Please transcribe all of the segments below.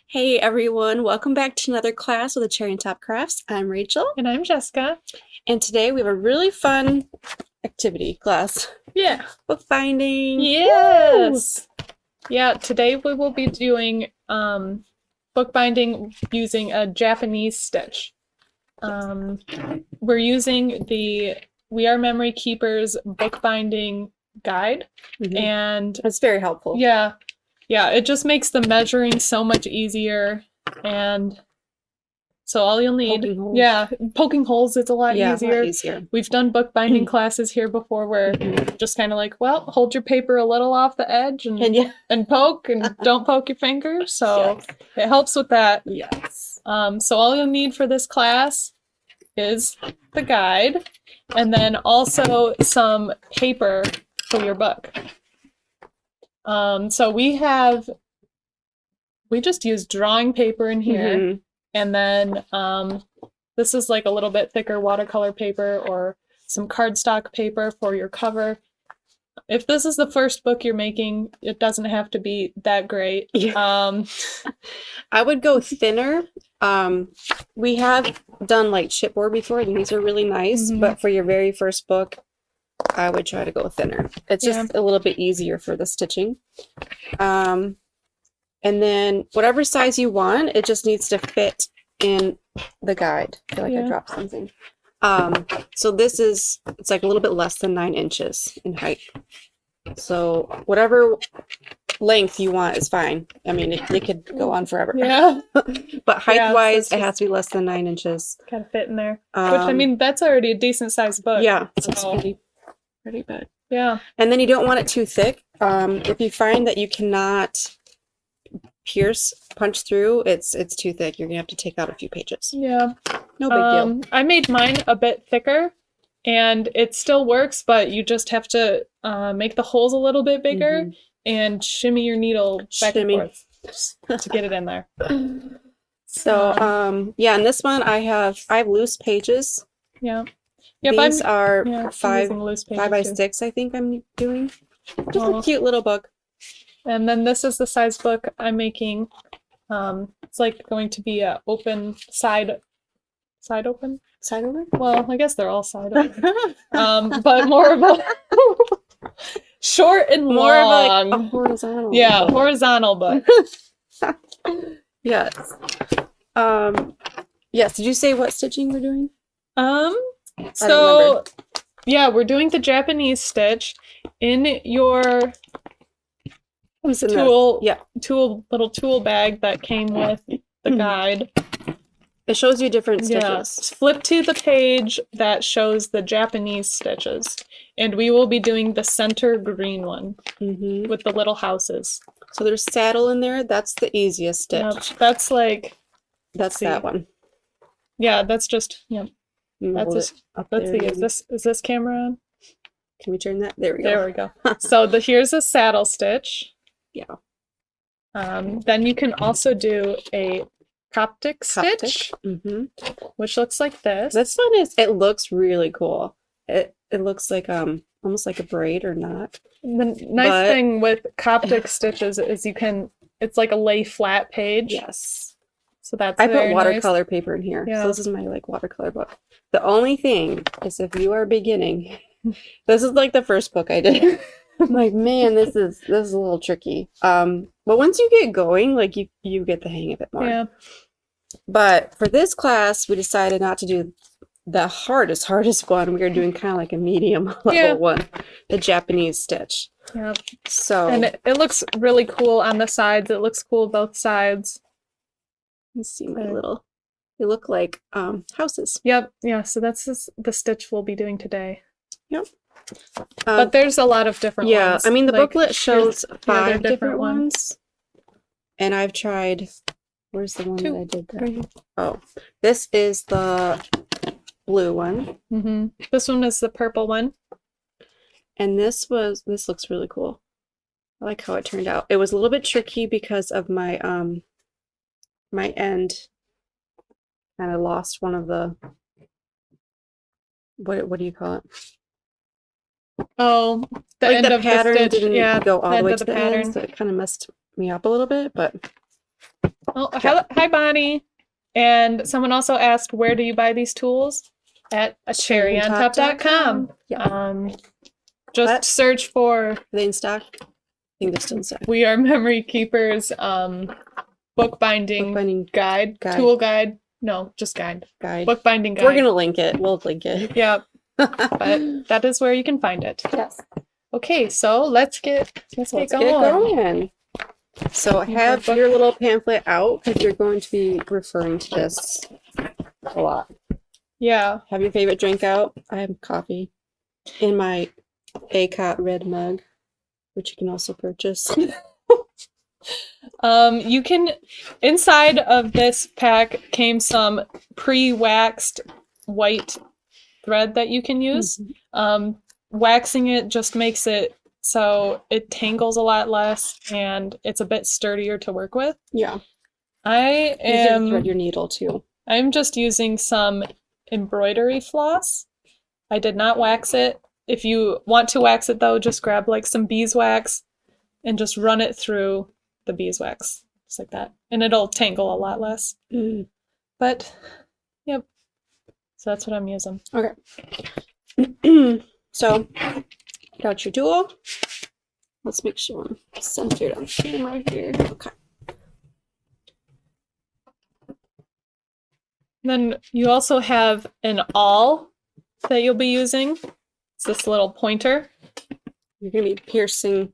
Hey everyone, welcome back to another class with the Cherry and Top Crafts. I'm Rachel, And I'm Jessica. and today we have a really fun activity class. Yeah. Bookbinding. Yes. Yeah, today we will be doing bookbinding using a Japanese stitch. We're using the We Are Memory Keepers bookbinding guide, and It's very helpful. yeah, it just makes the measuring so much easier. And so all you'll need, poking holes, it's a lot easier. A lot easier. We've done bookbinding classes here before where just kind of like, well, hold your paper a little off the edge and poke and don't poke your fingers. So it helps with that. Yes. So all you'll need for this class is the guide and then also some paper for your book. So we just use drawing paper in here. And then this is like a little bit thicker watercolor paper or some cardstock paper for your cover. If this is the first book you're making, it doesn't have to be that great. I would go thinner. We have done like chipboard before, and these are really nice, but for your very first book, I would try to go thinner. It's just a little bit easier for the stitching. And then whatever size you want, it just needs to fit in the guide. I feel like I dropped something. So it's like a little bit less than 9 inches in height. So whatever length you want is fine. I mean, it could go on forever. Yeah. But height-wise, it has to be less than 9 inches. Gotta fit in there. Which, I mean, that's already a decent-sized book. Yeah, so it's pretty good. Yeah. And then you don't want it too thick. If you find that you cannot punch through, it's too thick, you're gonna have to take out a few pages. Yeah, no big deal. I made mine a bit thicker and it still works, but you just have to make the holes a little bit bigger and shimmy your needle back and forth to get it in there. So yeah, and this one I have loose pages. These are 5 by 6, I think I'm doing. Just a cute little book. And then this is the size book I'm making. It's like going to be a open side open? Side open? Well, I guess they're all side open. But more of a short and more long. Of like a horizontal. Yeah, horizontal book. Yes. Yes, did you say what stitching we're doing? So yeah, we're doing the Japanese stitch in your little tool bag that came with the guide. It shows you different stitches. Flip to the page that shows the Japanese stitches, and we will be doing the center green one with the little houses. So there's saddle in there. That's the easiest stitch. That's like that one. Yeah, that's just Is this camera on? Can we turn that? There we go. There we go. So here's a saddle stitch. Yeah. Then you can also do a Coptic stitch, which looks like this. This one it looks really cool. It looks like almost like a braid or not. The nice thing with Coptic stitches is it's like a lay flat page. Yes. So that's I put watercolor paper in here. Yeah. So this is my like watercolor book. The only thing is if you are beginning, this is like the first book I did. I'm like, man, this is a little tricky. But once you get going, like you get the hang of it more. Yeah. But for this class, we decided not to do the hardest one. We were doing kind of like a medium level one, the Japanese stitch. Yeah. So and it looks really cool on the sides. It looks cool both sides. Let's see my little. They look like houses. Yep. Yeah. So that's the stitch we'll be doing today. Yep. But there's a lot of different ones. Yeah, I mean the booklet shows 5 different ones. And I've tried. Where's the one that I did that? Oh, this is the blue one. This one is the purple one. And this looks really cool. I like how it turned out. It was a little bit tricky because of my my end. And I lost one of the what do you call it? Oh, the end of pattern the stitch. didn't go all the way to the the pattern. end, so it kind of messed me up a little bit, but Oh, hi, Bonnie. And someone also asked, where do you buy these tools? At cherryontop.com. Yeah. Just What? search for Are they in stock? I think they're still in stock. We Are Memory Keepers bookbinding guide, tool guide. No, just guide. Bookbinding guide. We're going to link it. We'll link it. Yep. But that is where you can find it. Yes. Okay, so let's get going. So have your little pamphlet out because you're going to be referring to this a lot. Yeah. Have your favorite drink out. I have coffee in my ACOT red mug, which you can also purchase. You can, inside of this pack came some pre-waxed white thread that you can use. Waxing it just makes it so it tangles a lot less and it's a bit sturdier to work with. Yeah. I am thread your needle too. I'm just using some embroidery floss. I did not wax it. If you want to wax it though, just grab like some beeswax and just run it through the beeswax, just like that. And it'll tangle a lot less. But, yep. So that's what I'm using. Okay. So, get out your tool. Let's make sure I'm centered on camera here. Okay. Then you also have an awl that you'll be using. It's this little pointer. You're going to be piercing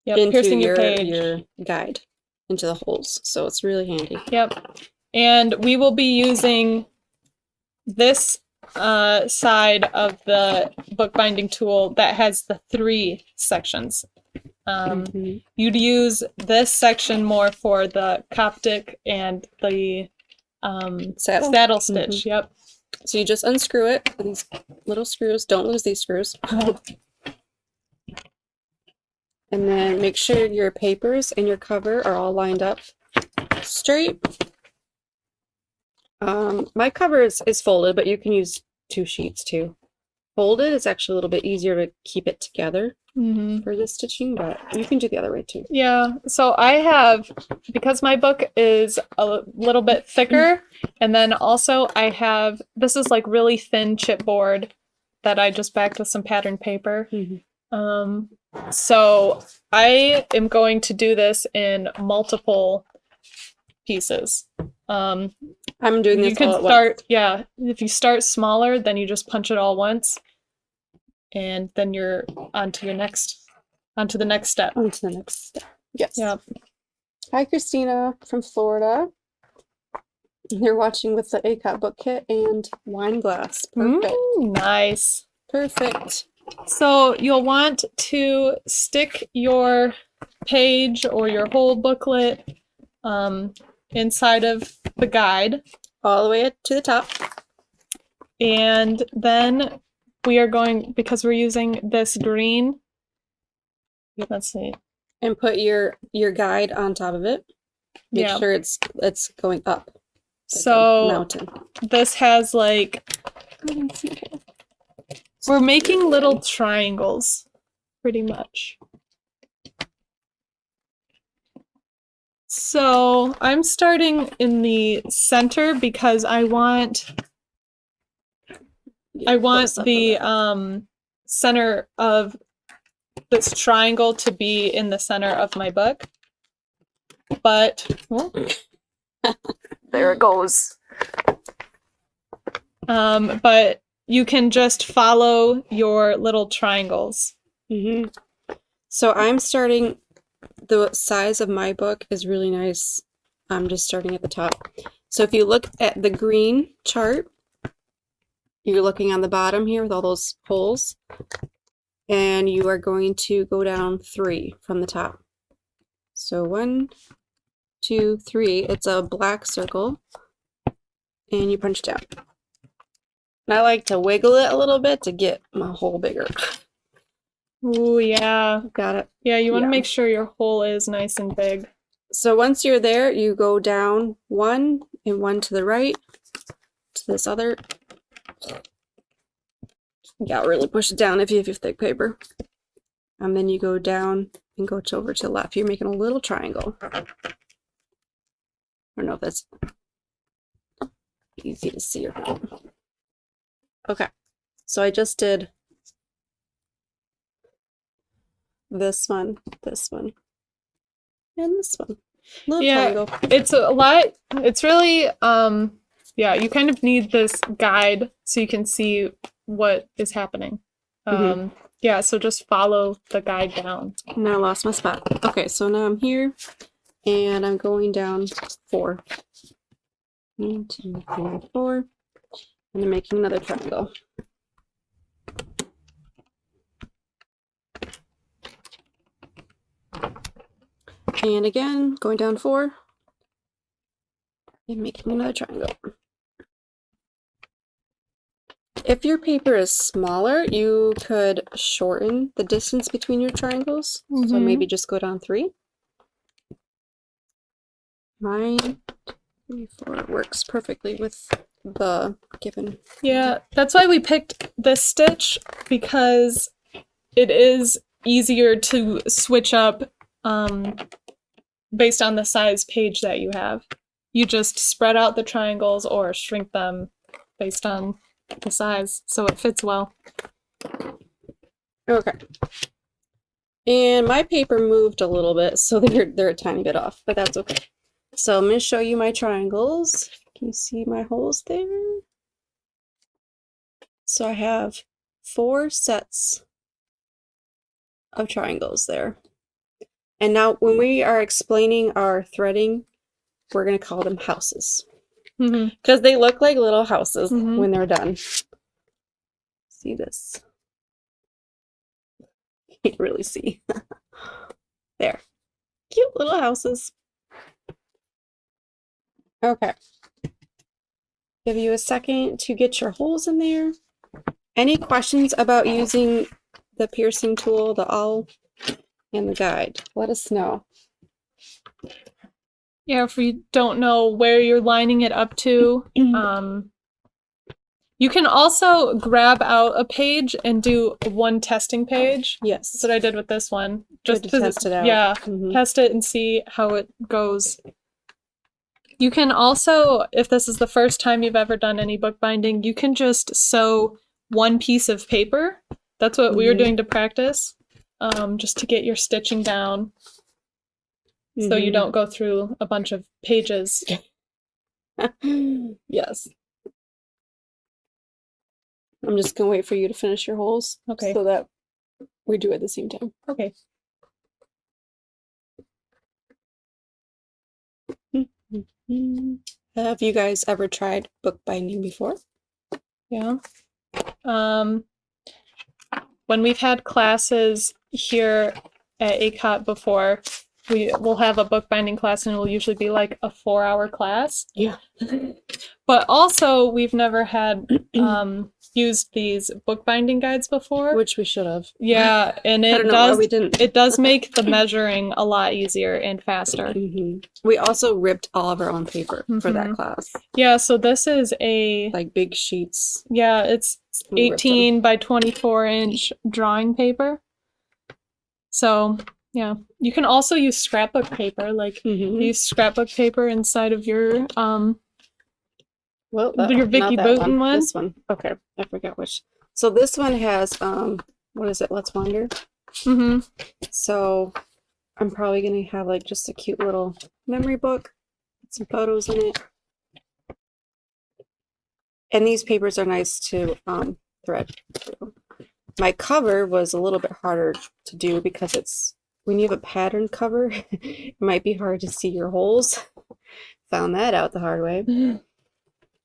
piercing your page. Your guide into the holes. So it's really handy. Yep. And we will be using this side of the bookbinding tool that has the 3 sections. You'd use this section more for the Coptic and the saddle stitch. Yep. So you just unscrew it with these little screws. Don't lose these screws. And then make sure your papers and your cover are all lined up straight. My cover is folded, but you can use 2 sheets too. Folded is actually a little bit easier to keep it together for the stitching, but you can do the other way too. Yeah, so I have, because my book is a little bit thicker, and then also I have, this is like really thin chipboard that I just backed with some patterned paper. So I am going to do this in multiple pieces. I'm doing this you can all at start once. Yeah, if you start smaller, then you just punch it all once, and then you're on to the next step. Yes. Yep. Hi Christina from Florida. You're watching with the ACOT book kit and wine glass. Perfect. Nice. Perfect. So you'll want to stick your page or your whole booklet inside of the guide. All the way to the top. And then we are going, because we're using this green, let's see. And put your guide on top of it. Make sure it's going up. Like so mountain. This has like, we're making little triangles, pretty much. So I'm starting in the center because I want the center of this triangle to be in the center of my book. But there it goes. But you can just follow your little triangles. So I'm starting, the size of my book is really nice. I'm just starting at the top. So if you look at the green chart, you're looking on the bottom here with all those holes, and you are going to go down 3 from the top. So 1, 2, 3. It's a black circle, and you punch down. And I like to wiggle it a little bit to get my hole bigger. Ooh, yeah. Got it. Yeah, you want to make sure your hole is nice and big. So once you're there, you go down 1 and 1 to the right, to this other. You gotta really push it down if you have thick paper. And then you go down and go over to the left. You're making a little triangle. don't know if that's easy to see or not. Okay, so I just did this one, and this one. Little triangle. It's a lot. It's really, yeah, you kind of need this guide so you can see what is happening. Yeah, so just follow the guide down. Now I lost my spot. Okay, so now I'm here, and I'm going down 4. 1, 2, 3, 4, and I'm making another triangle. And again, going down 4, and making another triangle. If your paper is smaller, you could shorten the distance between your triangles. So maybe just go down 3. Mine 3, 4 works perfectly with the given. Yeah, that's why we picked this stitch, because it is easier to switch up based on the size page that you have. You just spread out the triangles or shrink them based on the size, so it fits well. Okay. And my paper moved a little bit, so they're a tiny bit off, but that's okay. So I'm going to show you my triangles. Can you see my holes there? So I have 4 sets of triangles there. And now when we are explaining our threading, we're going to call them houses. Because they look like little houses when they're done. See this? Can't really see. There. Cute little houses. Okay. Give you a second to get your holes in there. Any questions about using the piercing tool, the awl, and the guide? Let us know. Yeah, if you don't know where you're lining it up to, you can also grab out a page and do one testing page. Yes. That's what I did with this one. Just to test it out. Yeah, test it and see how it goes. You can also, if this is the first time you've ever done any bookbinding, you can just sew one piece of paper. That's what we were doing to practice, just to get your stitching down. So you don't go through a bunch of pages. Yes. I'm just going to wait for you to finish your holes. Okay. So that we do it at the same time. Okay. Have you guys ever tried bookbinding before? Yeah. When we've had classes here at ACOT before, we'll have a bookbinding class, and it will usually be like a 4-hour class. Yeah. But also, we've never had used these bookbinding guides before. Which we should have. Yeah, and I don't know why we didn't. It does make the measuring a lot easier and faster. We also ripped all of our own paper for that class. Yeah, so this is a... like big sheets. Yeah, it's 18 by 24 inch drawing paper. So... yeah, you can also use scrapbook paper, like use scrapbook paper inside of your your Vicky Booten one. This one. Okay, I forgot which. So this one has what is it? Let's Wander. So I'm probably gonna have like just a cute little memory book, with some photos in it. And these papers are nice to thread through. My cover was a little bit harder to do because it's when you have a pattern cover, it might be hard to see your holes. Found that out the hard way.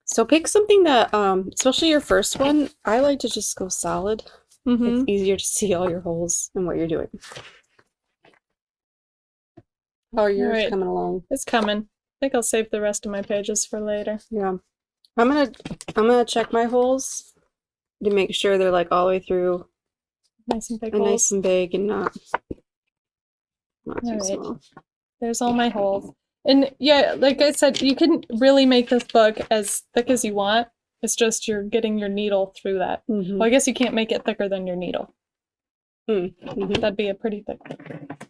So pick something that, especially your first one, I like to just go solid. It's easier to see all your holes and what you're doing. How are yours coming along? It's coming. I think I'll save the rest of my pages for later. Yeah. I'm gonna check my holes to make sure they're like all the way through. Nice and big and holes. nice and big and not too small. There's all my holes. And yeah, like I said, you can really make this book as thick as you want. It's just you're getting your needle through that. Well, I guess you can't make it thicker than your needle. That'd be a pretty thick book.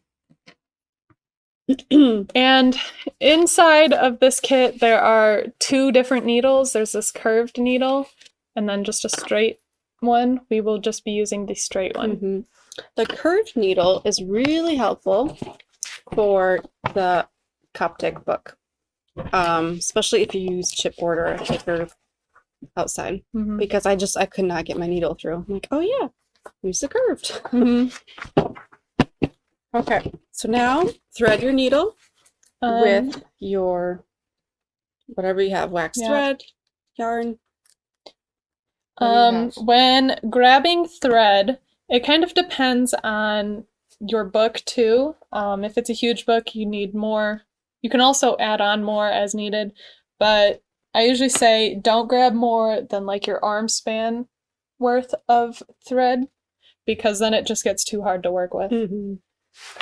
And inside of this kit, there are 2 different needles. There's this curved needle and then just a straight one. We will just be using the straight one. The curved needle is really helpful for the Coptic book, especially if you use chipboard or a thicker outside, because I could not get my needle through. I'm like, oh yeah, use the curved. Okay, so now thread your needle with your whatever you have, wax thread, yarn. When grabbing thread, it kind of depends on your book too. If it's a huge book, you need more. You can also add on more as needed, but I usually say don't grab more than like your arm span worth of thread, because then it just gets too hard to work with.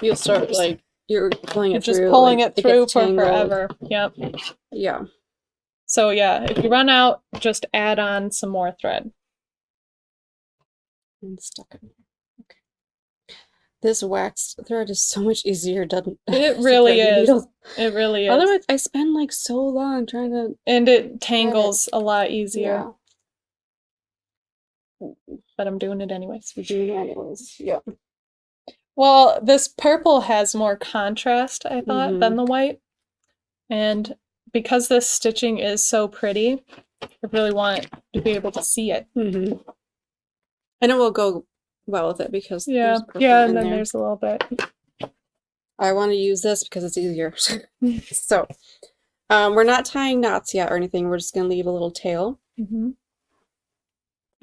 You'll start like you're pulling it through. Just pulling like, it through for forever. Yep. Yeah. So yeah, if you run out, just add on some more thread. And stuck it. Okay. This waxed thread is so much easier, doesn't it? It really is. It really is. Otherwise, I spend like so long trying to. And it tangles a lot easier. Yeah. But I'm doing it anyways. We're doing it anyways. Yeah. Well, this purple has more contrast, I thought, than the white. And because this stitching is so pretty, I really want to be able to see it. And it will go well with it because and then there's a little bit. I want to use this because it's easier. So, we're not tying knots yet or anything. We're just going to leave a little tail.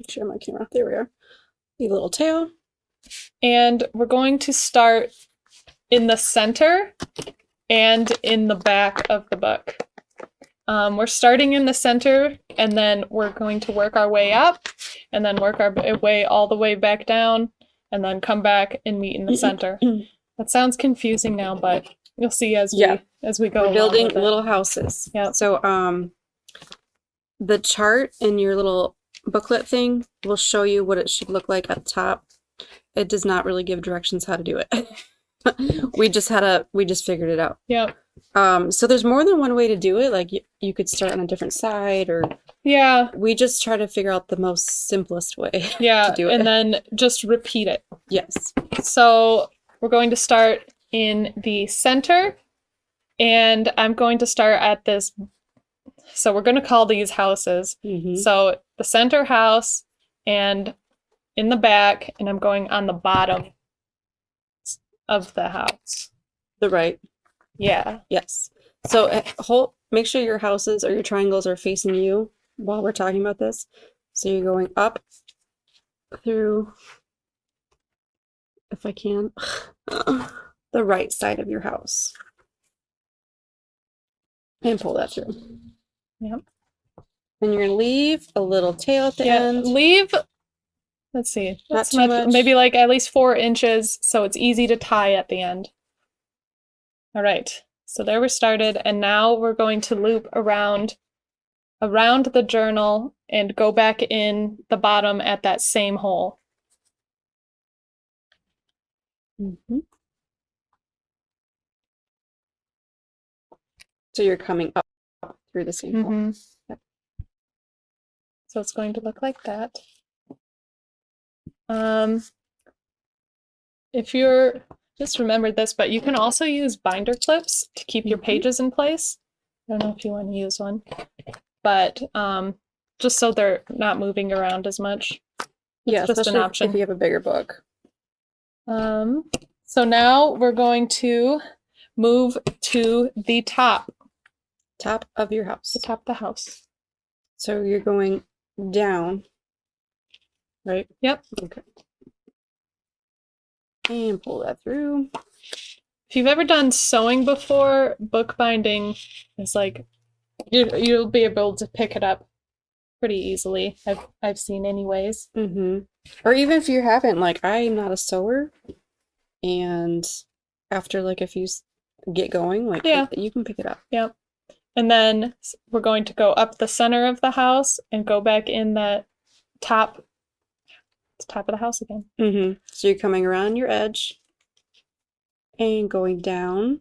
Share my camera. There we are. Leave a little tail. And we're going to start in the center and in the back of the book. We're starting in the center, and then we're going to work our way up, and then work our way all the way back down, and then come back and meet in the center. That sounds confusing now, but you'll see as we go. We're building little houses. Yeah. So the chart in your little booklet thing will show you what it should look like at the top. It does not really give directions how to do it. we just figured it out. Yeah. So there's more than one way to do it. Like you could start on a different side, or we just try to figure out the most simplest way to do it. And then just repeat it. Yes. So we're going to start in the center, and I'm going to start at this. So we're going to call these houses. So the center house and in the back, and I'm going on the bottom of the house. The right. Yeah. Yes. So make sure your houses or your triangles are facing you while we're talking about this. So you're going up through, if I can, the right side of your house. And pull that through. Yep. And you're going to leave a little tail at the end. Leave, let's see, not too much. Maybe like at least 4 inches, so it's easy to tie at the end. All right, so there we started, and now we're going to loop around the journal and go back in the bottom at that same hole. So you're coming up through the same hole. Yep. So it's going to look like that. If you're, just remember this, but you can also use binder clips to keep your pages in place. I don't know if you want to use one, but just so they're not moving around as much. Yeah, just an option if you have a bigger book. So now we're going to move to the top of your house. The top of the house. So you're going down, right? Yep. Okay. And pull that through. If you've ever done sewing before, bookbinding is like you'll be able to pick it up pretty easily. I've seen anyways. Or even if you haven't, like I'm not a sewer, and after like if you get going, like you can pick it up. Yep. And then we're going to go up the center of the house and go back in that top of the house again. So you're coming around your edge and going down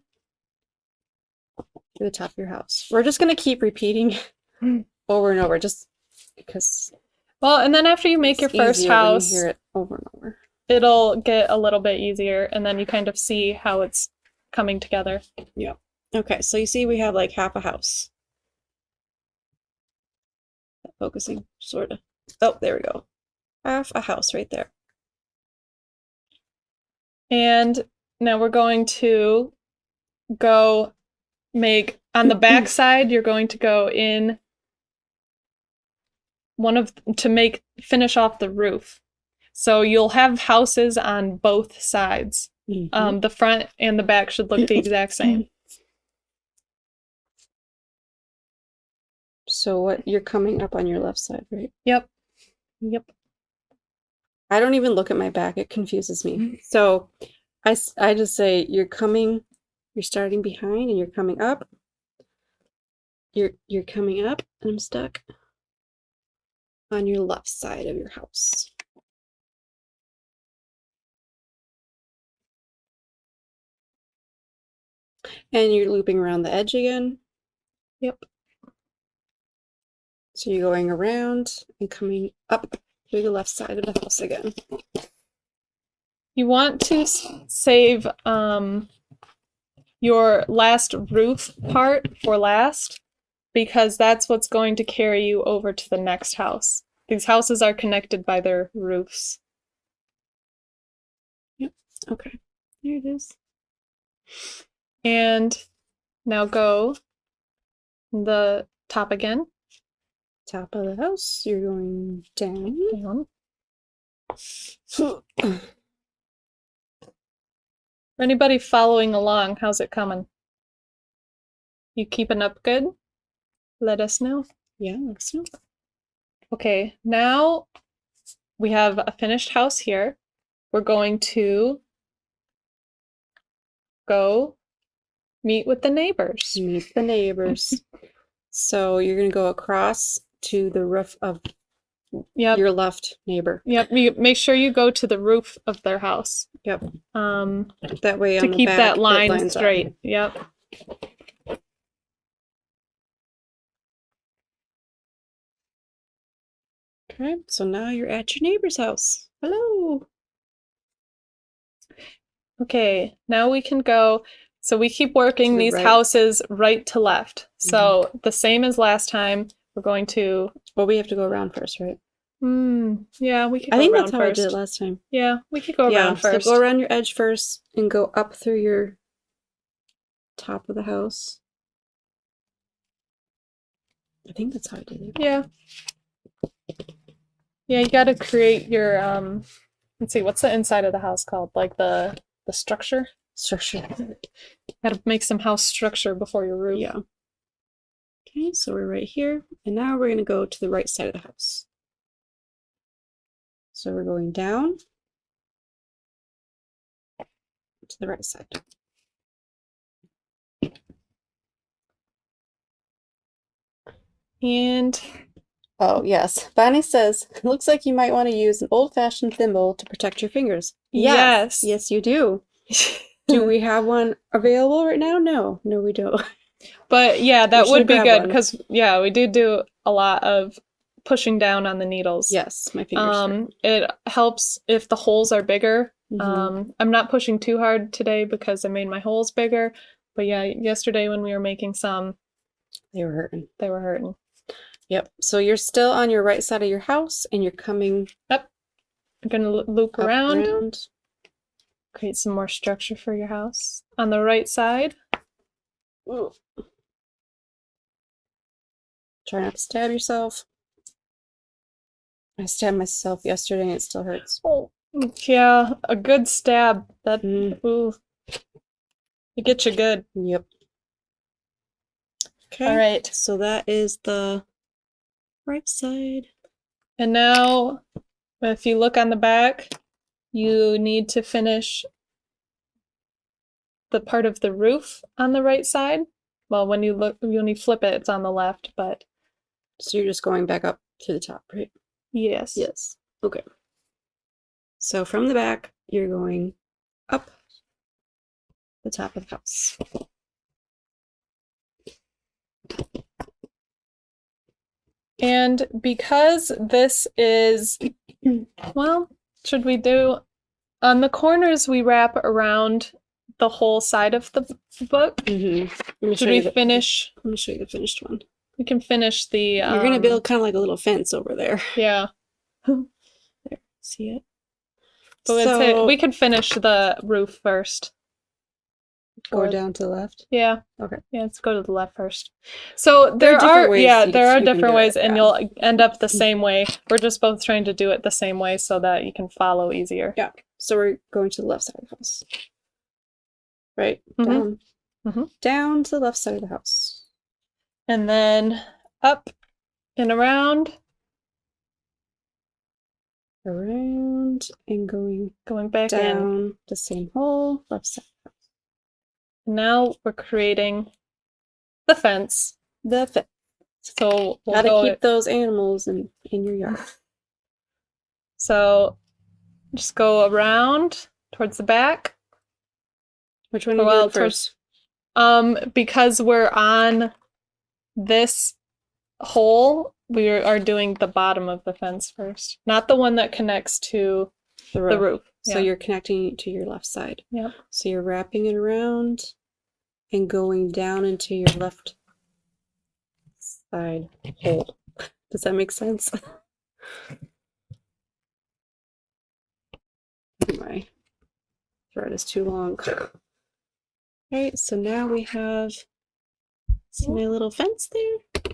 to the top of your house. We're just going to keep repeating over and over just because Well, and then after you make your it's first easier when you house, hear it over and over. it'll get a little bit easier, and then you kind of see how it's coming together. Yeah. Okay, so you see we have like half a house. Focusing, sort of. Oh, there we go. Half a house right there. And now we're going to go make, on the back side, you're going to go in finish off the roof. So you'll have houses on both sides. Mm-hmm. The front and the back should look the exact same. So what, you're coming up on your left side, right? Yep. I don't even look at my back. It confuses me. So I just say you're starting behind and you're coming up. You're coming up and I'm stuck on your left side of your house. And you're looping around the edge again. Yep. So you're going around and coming up to the left side of the house again. You want to save your last roof part for last, because that's what's going to carry you over to the next house. These houses are connected by their roofs. Yep. Okay. Here it is. And now go the top again. Top of the house. You're going down. Down. Anybody following along, how's it coming? You keeping up good? Let us know. Yeah, like so. Okay, now we have a finished house here. We're going to go meet with the neighbors. Meet the neighbors. So you're going to go across to the roof of your left neighbor. Yep. You make sure you go to the roof of their house. Yep. That way to keep that line straight. Up. Yep. Okay, so now you're at your neighbor's house. Hello. Okay, now we can go. So we keep working these houses right to left. So the same as last time. We're going to. Well, we have to go around first, right? Yeah, we could go I think around that's how first. I did it last time. Yeah, we could go around first. So go around your edge first and go up through your top of the house. I think that's how I did it. Yeah. Yeah, you got to create your let's see, what's the inside of the house called? Like the structure? Structure. Got to make some house structure before your roof. Yeah. Okay, so we're right here, and now we're going to go to the right side of the house. So we're going down to the right side. And oh, yes. Bonnie says, looks like you might want to use an old-fashioned thimble to protect your fingers. Yes. Yes, you do. Do we have one available right now? No. No, we don't. But yeah, that would be good because yeah, we do a lot of pushing down on the needles. Yes, my fingers. It helps if the holes are bigger. I'm not pushing too hard today because I made my holes bigger. But yeah, yesterday when we were making some, they were hurting. They were hurting. Yep. So you're still on your right side of your house, and you're coming up. I'm gonna loop around. Create some more structure for your house on the right side. Ooh. Try not to stab yourself. I stabbed myself yesterday and it still hurts. Oh, yeah, a good stab. That ooh, it gets you good. Yep. Okay. All right. So that is the right side. And now, if you look on the back, you need to finish the part of the roof on the right side. Well, when you flip it, it's on the left, but. So you're just going back up to the top, right? Yes. Yes. Okay. So from the back, you're going up the top of the house. And because this is, well, should we do, on the corners we wrap around the whole side of the book? Mm-hmm. Should we finish? Let me show you the finished one. We can finish the... You're going to build kind of like a little fence over there. Yeah. There, see it? So we could finish the roof first. Go down to the left? Yeah. Okay. Yeah, let's go to the left first. So There are different ways, and you'll end up the same way. We're just both trying to do it the same way so that you can follow easier. Yeah. So we're going to the left side of the house. Right? Mm-hmm. Down. Mm-hmm. Down to the left side of the house. And then up and around. Around and going back down in. the same hole, left side. Now we're creating the fence. The fence. So we'll gotta keep those animals in your yard. So just go around towards the back. Which one are you doing first? Because we're on this hole, we are doing the bottom of the fence first, not the one that connects to the roof. So you're connecting to your left side. Yep. So you're wrapping it around and going down into your left side hole. Does that make sense? My thread is too long. Alright, so now we have my little fence there.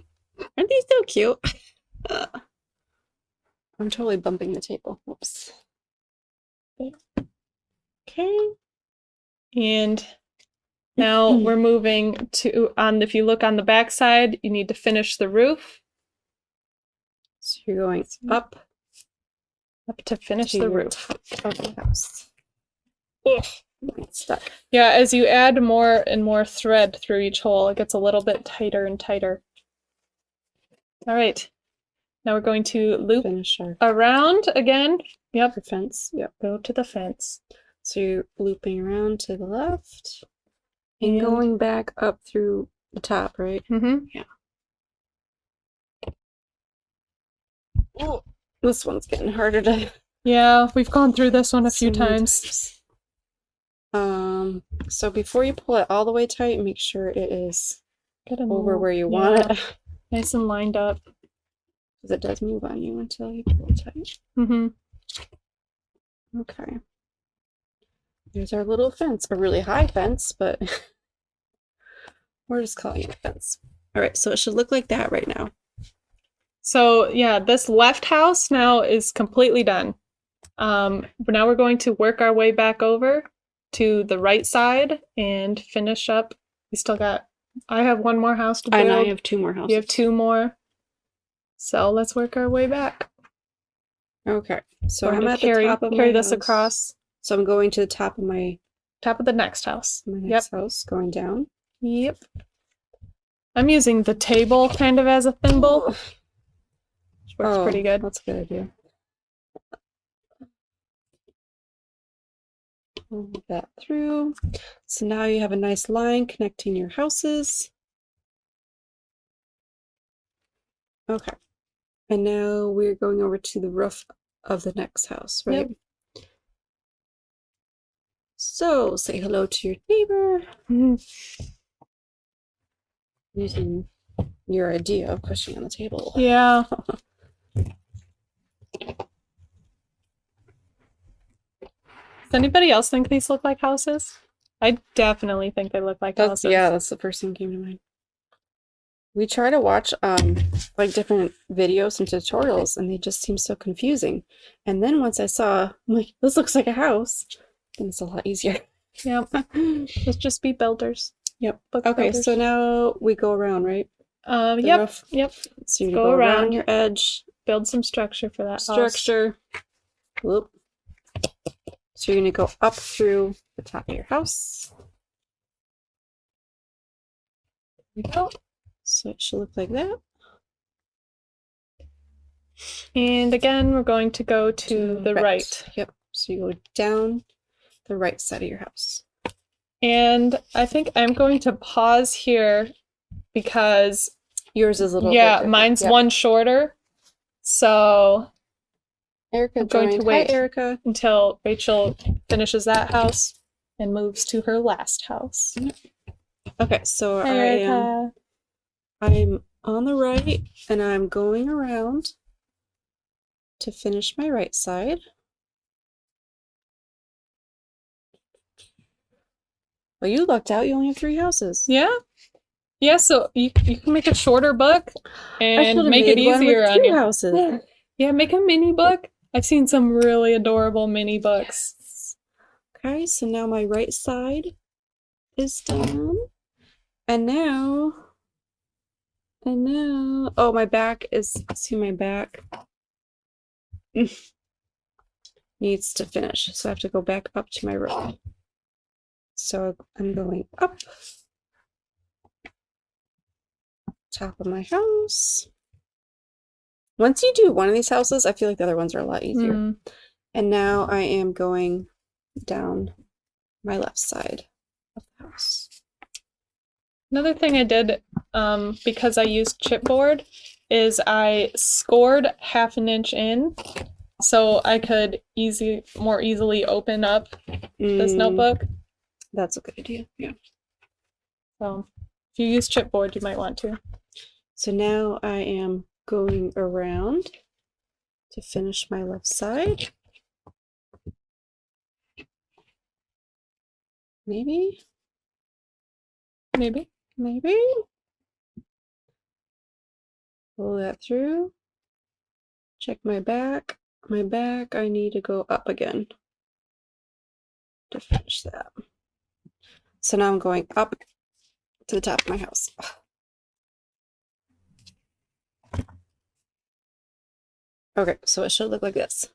Aren't these so cute? I'm totally bumping the table. Whoops. Okay. And now we're moving to, if you look on the back side, you need to finish the roof. So you're going up to finish the roof of the house. Ugh, it's stuck. Yeah, as you add more and more thread through each hole, it gets a little bit tighter and tighter. All right. Now we're going to loop around again. Yep. The fence. Yep. Go to the fence. So you're looping around to the left and going back up through the top, right? Mm-hmm. Yeah. Oh, this one's getting harder to... Yeah, we've gone through this one a few times. So before you pull it all the way tight, make sure it is over where you want it. Nice and lined up. Because it does move on you until you pull it tight. Mm-hmm. Okay. Here's our little fence. A really high fence, but we're just calling it a fence. All right, so it should look like that right now. So yeah, this left house now is completely done. But now we're going to work our way back over to the right side and finish up. We still got, I have one more house to build. And I have 2 more houses. You have 2 more. So let's work our way back. Okay. So I'm at the top of my carry this house. across. So I'm going to the top of the next house. My next house, going down. Yep. I'm using the table kind of as a thimble. Which works pretty good. That's a good idea. Pull that through. So now you have a nice line connecting your houses. Okay. And now we're going over to the roof of the next house, right? Yep. So say hello to your neighbor. Using your idea of pushing on the table. Yeah. Does anybody else think these look like houses? I definitely think they look like houses. Yeah, that's the first thing that came to mind. We try to watch like different videos and tutorials, and they just seem so confusing. And then once I saw, I'm like, this looks like a house, then it's a lot easier. Yep. Let's just be builders. Yep. Okay, builders. So now we go around, right? Yep. Roof. Yep. So you go around your edge. Build some structure for that structure. Whoop. So you're going to go up through the top of your house. There we go. So it should look like that. And again, we're going to go to the right. Yep. So you go down the right side of your house. And I think I'm going to pause here because Yours is a little bit Yeah, different. mine's Yep. one shorter. So Erica I'm going to joined. wait Hi, Erica. until Rachel finishes that house and moves to her last house. Okay, so Hey, Erica. I'm on the right, and I'm going around to finish my right side. Well, you lucked out. You only have 3 houses. Yeah? Yeah, so you can make a shorter book I and should have make it made one easier with on 2 you. houses. Yeah, make a mini book. I've seen some really adorable mini books. Okay, so now my right side is done. And now, oh, my back is, see my back needs to finish. So I have to go back up to my row. So I'm going up, top of my house. Once you do one of these houses, I feel like the other ones are a lot easier. And now I am going down my left side of the house. Another thing I did, because I used chipboard, is I scored 1/2 inch in so I could more easily open up this notebook. That's a good idea. Yeah. So if you use chipboard, you might want to. So now I am going around to finish my left side. Maybe. Pull that through. Check my back. My back, I need to go up again to finish that. So now I'm going up to the top of my house. Okay, so it should look like this.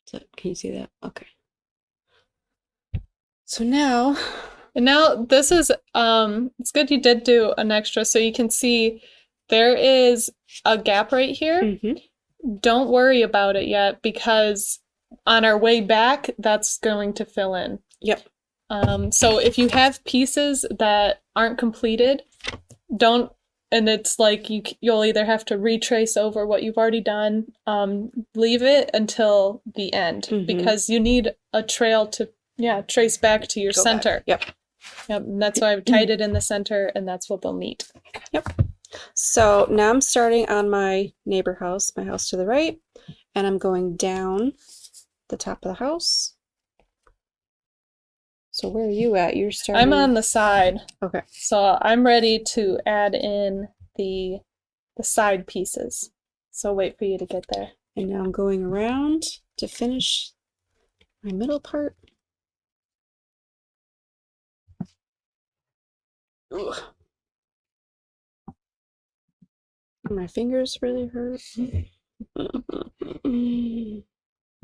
So, can you see that? Okay. So now, And now this is, it's good you did do an extra so you can see there is a gap right here. Don't worry about it yet because on our way back, that's going to fill in. Yep. So if you have pieces that aren't completed, don't, and it's like you'll either have to retrace over what you've already done, leave it until the end because you need a trail to trace back to your Go center. back. Yep. And that's why I've tied it in the center, and that's what they'll meet. Yep. So now I'm starting on my neighbor house, my house to the right, and I'm going down the top of the house. So where are you at? You're starting. I'm on the side. Okay. So I'm ready to add in the side pieces. So wait for you to get there. And now I'm going around to finish my middle part. Ugh. My fingers really hurt.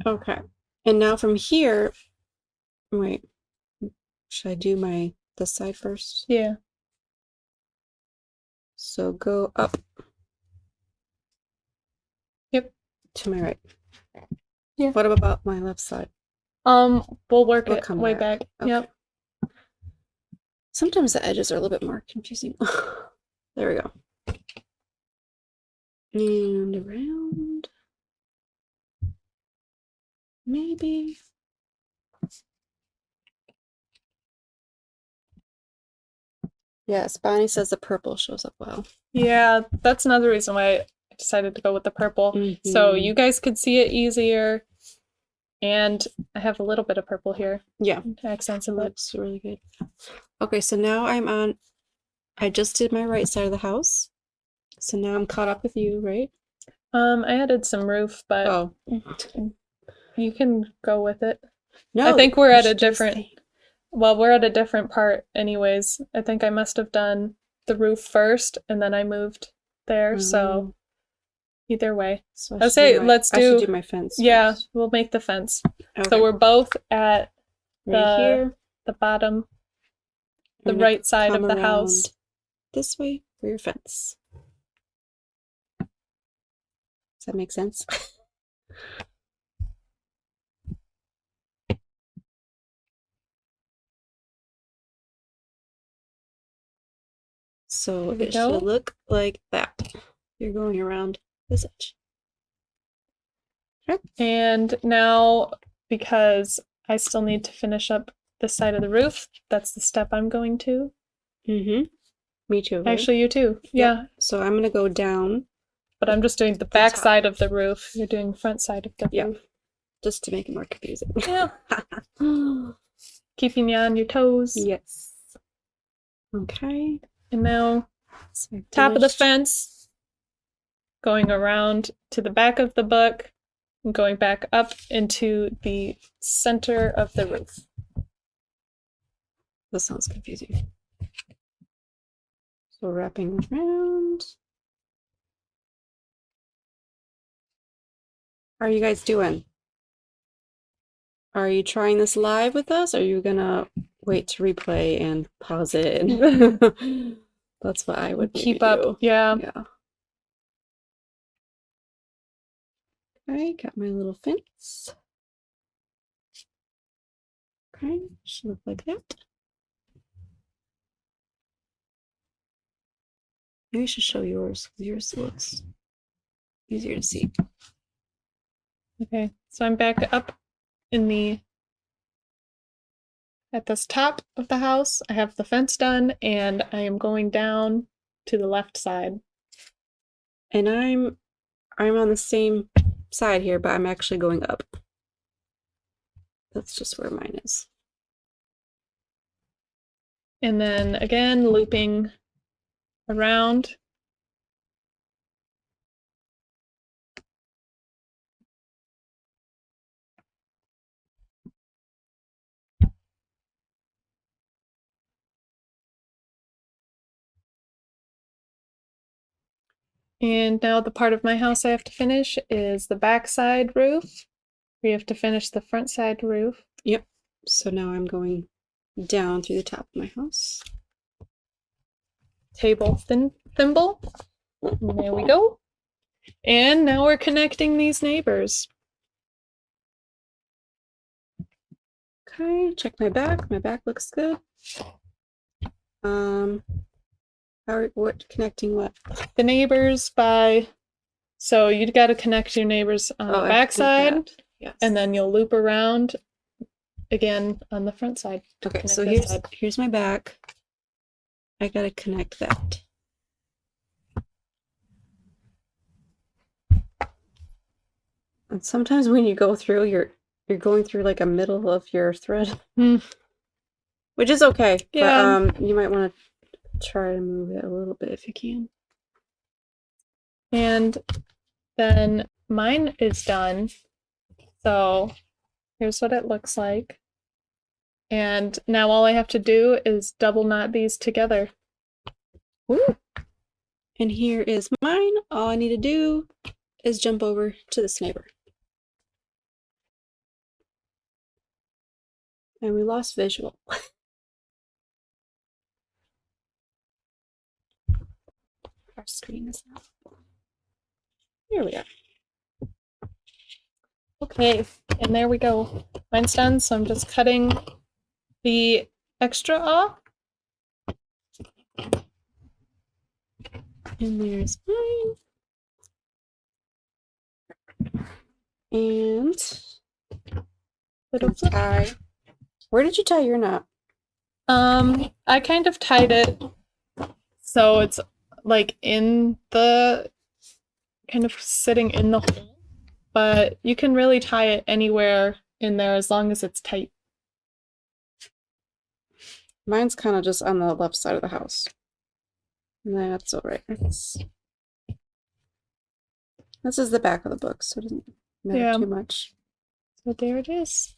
Okay. And now from here, wait, should I do this side first? Yeah. So go up. Yep. To my right. Yeah. What about my left side? We'll work We'll it come way back. back. Okay. Yep. Sometimes the edges are a little bit more confusing. There we go. And around. Maybe. Yes, Bonnie says the purple shows up well. Yeah, that's another reason why I decided to go with the purple. So you guys could see it easier. And I have a little bit of purple here. Yeah. Accents of it. Looks really good. Okay, so now I just did my right side of the house. So now I'm caught up with you, right? I added some roof, but you can go with it. No, I think we're at a different, we're at a different part anyways. I think I must have done the roof first and then I moved there. So either way. So I'll say I should do my fence. Yeah, first. we'll make the fence. Okay. So we're both at here, the bottom, the right side of the house. This way for your fence. Does that make sense? So There we it go. should look like that. You're going around this edge. Okay. And now, because I still need to finish up this side of the roof, that's the step I'm going to. Mm-hmm. Me too. Right? Actually, you too. Yep. Yeah. So I'm gonna go down. But I'm just doing the back top. side of the roof. You're doing front side of the Yeah. roof. Just to make it more confusing. Yeah. Keeping you on your toes. Yes. Okay. And now, So I top of the finished. fence, going around to the back of the book, and going back up into the center of the roof. This sounds confusing. So wrapping around. How are you guys doing? Are you trying this live with us? Or are you gonna wait to replay and pause it? And that's what I would Keep maybe up. do. Yeah. Yeah. Okay, got my little fence. Okay, should look like that. Maybe I should show yours, because yours looks easier to see. Okay. So I'm back up in the at this top of the house. I have the fence done, and I am going down to the left side. And I'm on the same side here, but I'm actually going up. That's just where mine is. And then again, looping around. And now the part of my house I have to finish is the backside roof. We have to finish the front side roof. Yep. So now I'm going down through the top of my house. Table thimble. And there we go. And now we're connecting these neighbors. Okay, check my back. My back looks good. What connecting what? The neighbors by, so you got to connect your neighbors on the I back did side, that. Yes. and then you'll loop around again on the front side. Okay, Connect so this side. here's my back. I gotta connect that. And sometimes when you go through, you're going through like a middle of your thread, which is okay. Yeah. But you might want to try to move it a little bit if you can. And then mine is done. So here's what it looks like. And now all I have to do is double knot these together. Woo! And here is mine. All I need to do is jump over to this neighbor. And we lost visual. Our screen is not. Here we are. Okay, and there we go. Mine's done, so I'm just cutting the extra off. And there's mine. And Little flip. tie. Where did you tie your knot? I kind of tied it so it's like in the kind of sitting in the hole, but you can really tie it anywhere in there as long as it's tight. Mine's kind of just on the left side of the house. That's all right. This is the back of the book, so it doesn't matter too much. So there it is.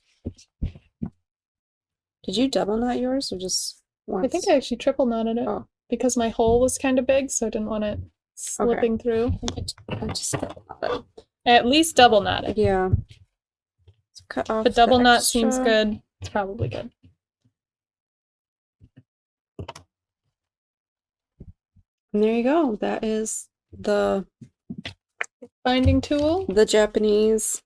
Did you double knot yours or just once? I think I actually triple knotted it because my hole was kind of big, so I didn't want it slipping through. I just double knotted. At least double knotted. Yeah. So cut off The double the knot extra. seems good. It's probably good. And there you go. That is the Binding tool. Japanese.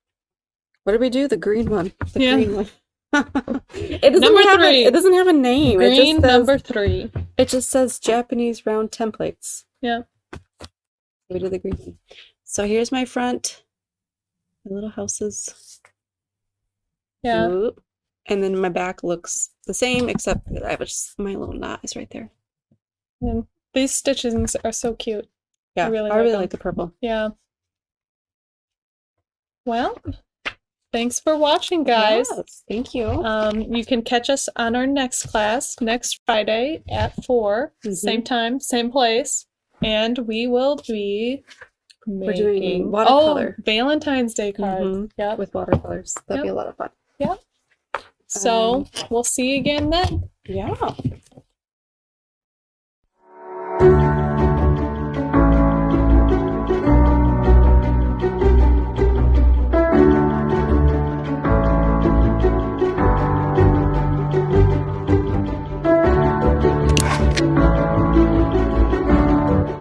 What did we do? The green one. The green one. It doesn't Number have 3. it doesn't have a name. Green it just says, number 3. It just says Japanese round templates. Yeah. We do the green. So here's my front. My little houses. Yeah. Oop. And then my back looks the same, except that I was my little knot is right there. And these stitchings are so cute. Yeah, I really like like the purple. Yeah. Well, thanks for watching, guys. Yes, thank you. You can catch us on our next class next Friday at 4, same time, same place, and we will be We're doing making watercolor. Valentine's Day cards. Yep. With watercolors. That'd be a lot of fun. Yep. So we'll see you again then. Yeah.